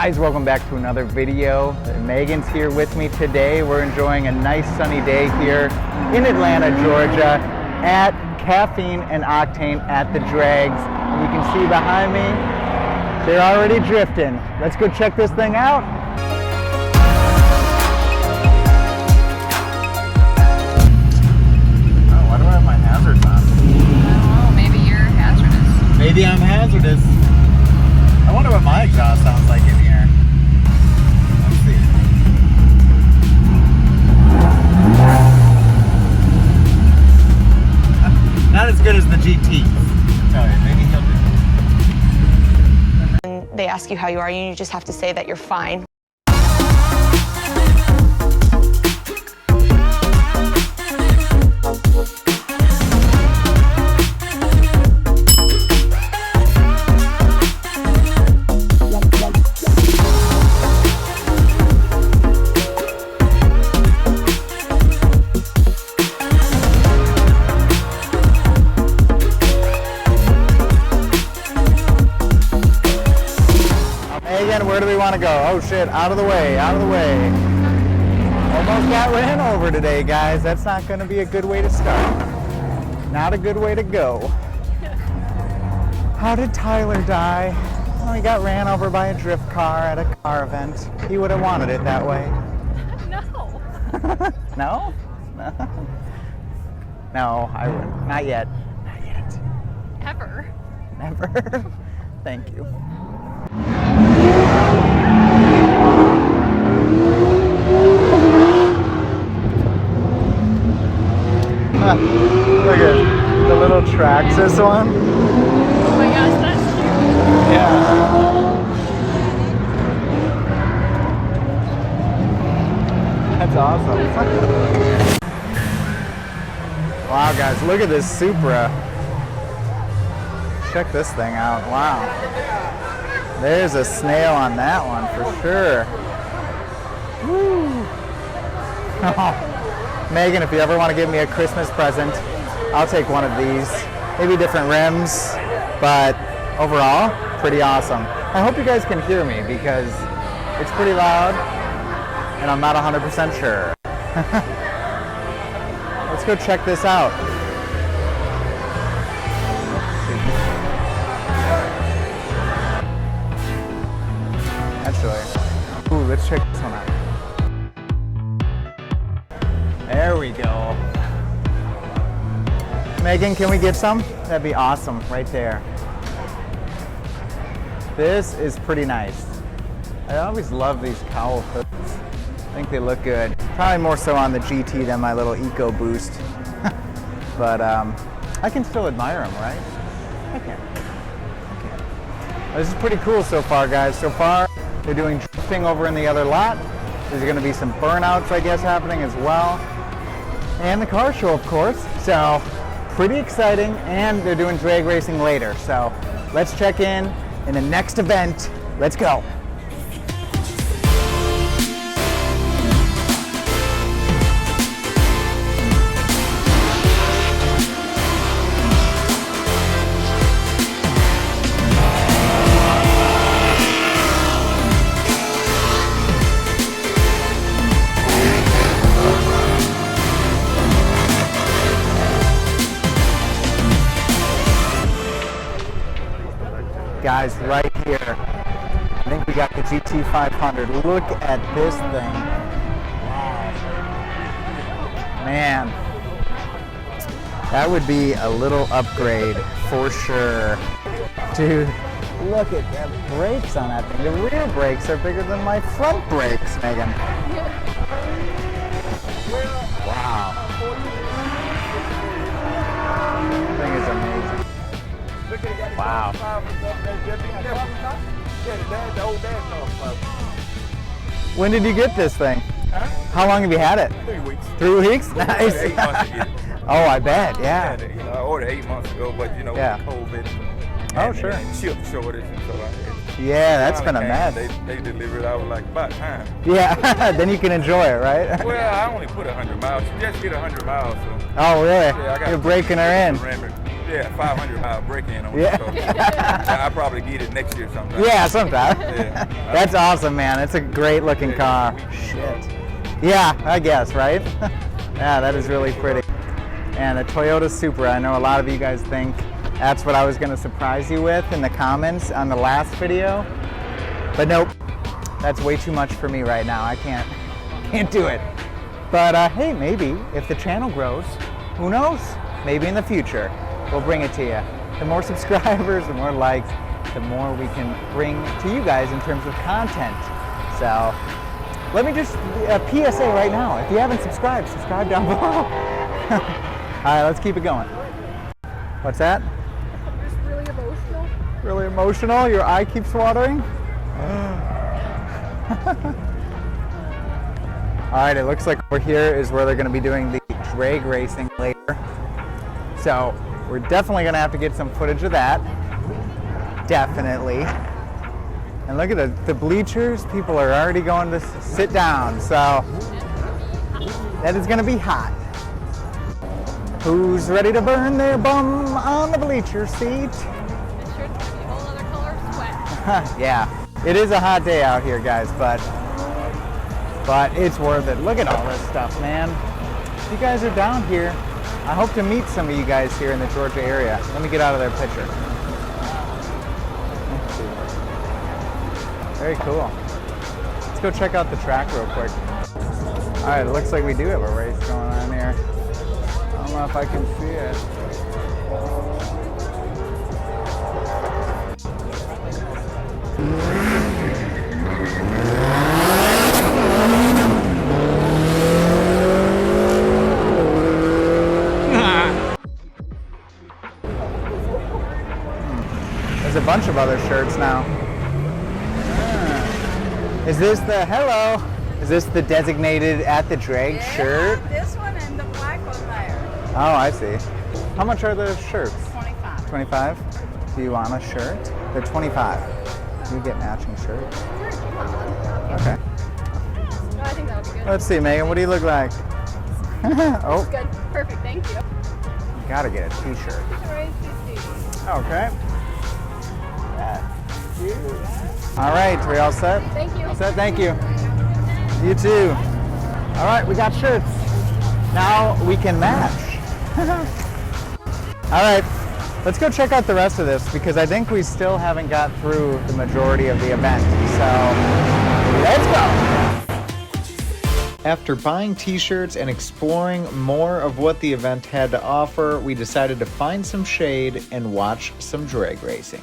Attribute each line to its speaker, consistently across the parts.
Speaker 1: Guys, welcome back to another video. Megan's here with me today. We're enjoying a nice sunny day here in Atlanta, Georgia at Caffeine and Octane at the Drags. And you can see behind me, they're already drifting. Let's go check this thing out. Oh, why do I have my hazards on?
Speaker 2: I don't know, maybe you're hazardous.
Speaker 1: Maybe I'm hazardous. I wonder what my exhaust sounds like in here. Let's see. Not as good as the GT. Tell you, maybe he'll do.
Speaker 3: And they ask you how you are, and you just have to say that you're fine.
Speaker 1: Where do we want to go? Oh shit, out of the way, out of the way. Almost got ran over today, guys. That's not going to be a good way to start. Not a good way to go. How did Tyler die? Well, he got ran over by a drift car at a car event. He would have wanted it that way.
Speaker 2: No.
Speaker 1: No? No, I wouldn't. Not yet. Not yet.
Speaker 2: Ever.
Speaker 1: Never. Thank you. Look at the little tracks, this one.
Speaker 2: Oh my gosh, that's cute.
Speaker 1: Yeah. That's awesome. Wow, guys, look at this Supra. Check this thing out. Wow. There's a snail on that one for sure. Woo. Megan, if you ever want to give me a Christmas present, I'll take one of these. Maybe different rims, but overall, pretty awesome. I hope you guys can hear me because it's pretty loud and I'm not 100% sure. Let's go check this out. Actually, ooh, let's check this one out. There we go. Megan, can we get some? That'd be awesome, right there. This is pretty nice. I always love these cowl hoods. I think they look good. Probably more so on the GT than my little EcoBoost. But I can still admire them, right? I can. This is pretty cool so far, guys. So far, they're doing drifting over in the other lot. There's going to be some burnouts, I guess, happening as well. And the car show, of course. So, pretty exciting. And they're doing drag racing later. So, let's check in the next event. Let's go. Guys, right here, I think we got the GT500. Look at this thing. Wow. Man, that would be a little upgrade for sure. Dude, look at the brakes on that thing. The rear brakes are bigger than my front brakes, Megan. Wow. This thing is amazing. Wow. When did you get this thing?
Speaker 4: Huh?
Speaker 1: How long have you had it?
Speaker 4: 3 weeks.
Speaker 1: 3 weeks? Nice.
Speaker 4: 8 months to get it.
Speaker 1: Oh, I bet, yeah.
Speaker 4: I ordered 8 months ago, but with COVID.
Speaker 1: Oh, sure.
Speaker 4: And chip shortage and so on.
Speaker 1: Yeah, that's been a mess.
Speaker 4: They delivered. I was like, about time.
Speaker 1: Yeah, then you can enjoy it, right?
Speaker 4: Well, I only put 100 miles. She just did 100 miles. So.
Speaker 1: Oh, really?
Speaker 4: Yeah,
Speaker 1: You're breaking her in.
Speaker 4: Yeah, 500 mile break-in on
Speaker 1: Yeah.
Speaker 4: it. So I'll probably get it next year sometime.
Speaker 1: Yeah, sometime.
Speaker 4: Yeah.
Speaker 1: That's awesome, man. It's a great looking car. Shit. Yeah, I guess, right? Yeah, that is really pretty. And a Toyota Supra. I know a lot of you guys think that's what I was going to surprise you with in the comments on the last video. But nope, that's way too much for me right now. I can't do it. But hey, maybe if the channel grows, who knows? Maybe in the future, we'll bring it to you. The more subscribers, the more likes, the more we can bring to you guys in terms of content. So let me just, PSA right now, if you haven't subscribed, subscribe down below. All right, let's keep it going. What's that?
Speaker 2: I'm just really emotional.
Speaker 1: Really emotional? Your eye keeps watering? All right, it looks like over here is where they're gonna be doing the drag racing later. So we're definitely gonna have to get some footage of that. Definitely. And look at the bleachers. People are already going to sit down. So that is gonna be hot. Who's ready to burn their bum on the bleacher seat?
Speaker 2: This shirt's gonna be a whole other color of sweat.
Speaker 1: Yeah, it is a hot day out here, guys, but it's worth it. Look at all this stuff, man. If you guys are down here, I hope to meet some of you guys here in the Georgia area. Let me get out of their picture. Very cool. Let's go check out the track real quick. All right, it looks like we do have a race going on here. I don't know if I can see it. There's a bunch of other shirts now. Is this the, hello? Is this the designated at the drag shirt?
Speaker 5: This one and the black one there.
Speaker 1: Oh, I see. How much are the shirts?
Speaker 5: 25.
Speaker 1: 25? Do you want a shirt? They're 25. You get matching shirts. Okay.
Speaker 2: No, I think that would be good.
Speaker 1: Let's see, Megan, what do you look like? Oh,
Speaker 2: Good. Perfect. Thank you.
Speaker 1: gotta get a t-shirt. Okay. All right, we all set?
Speaker 2: Thank you.
Speaker 1: All set, thank you. You too. All right, we got shirts. Now we can match. All right, let's go check out the rest of this because I think we still haven't got through the majority of the event. So let's go. After buying t-shirts and exploring more of what the event had to offer, we decided to find some shade and watch some drag racing.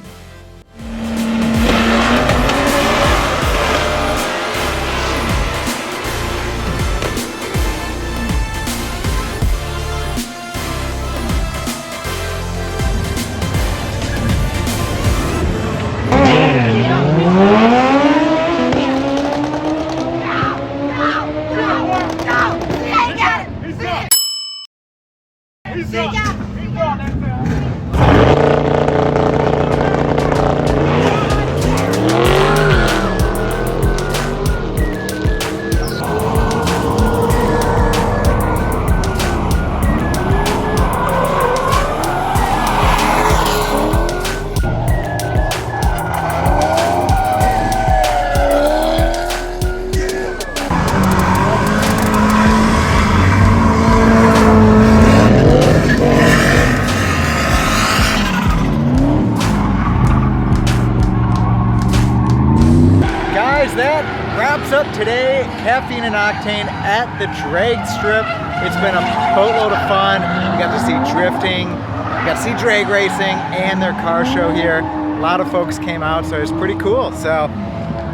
Speaker 1: That wraps up today, Caffeine and Octane at the drag strip. It's been a boatload of fun. We got to see drifting, we got to see drag racing, and their car show here. A lot of folks came out, so it was pretty cool. So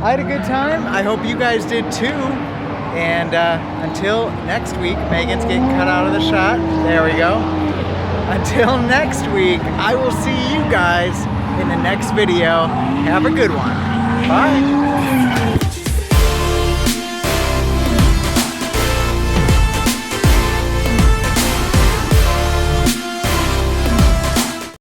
Speaker 1: I had a good time. I hope you guys did too. And until next week, Megan's getting cut out of the shot. There we go. Until next week, I will see you guys in the next video. Have a good one. Bye.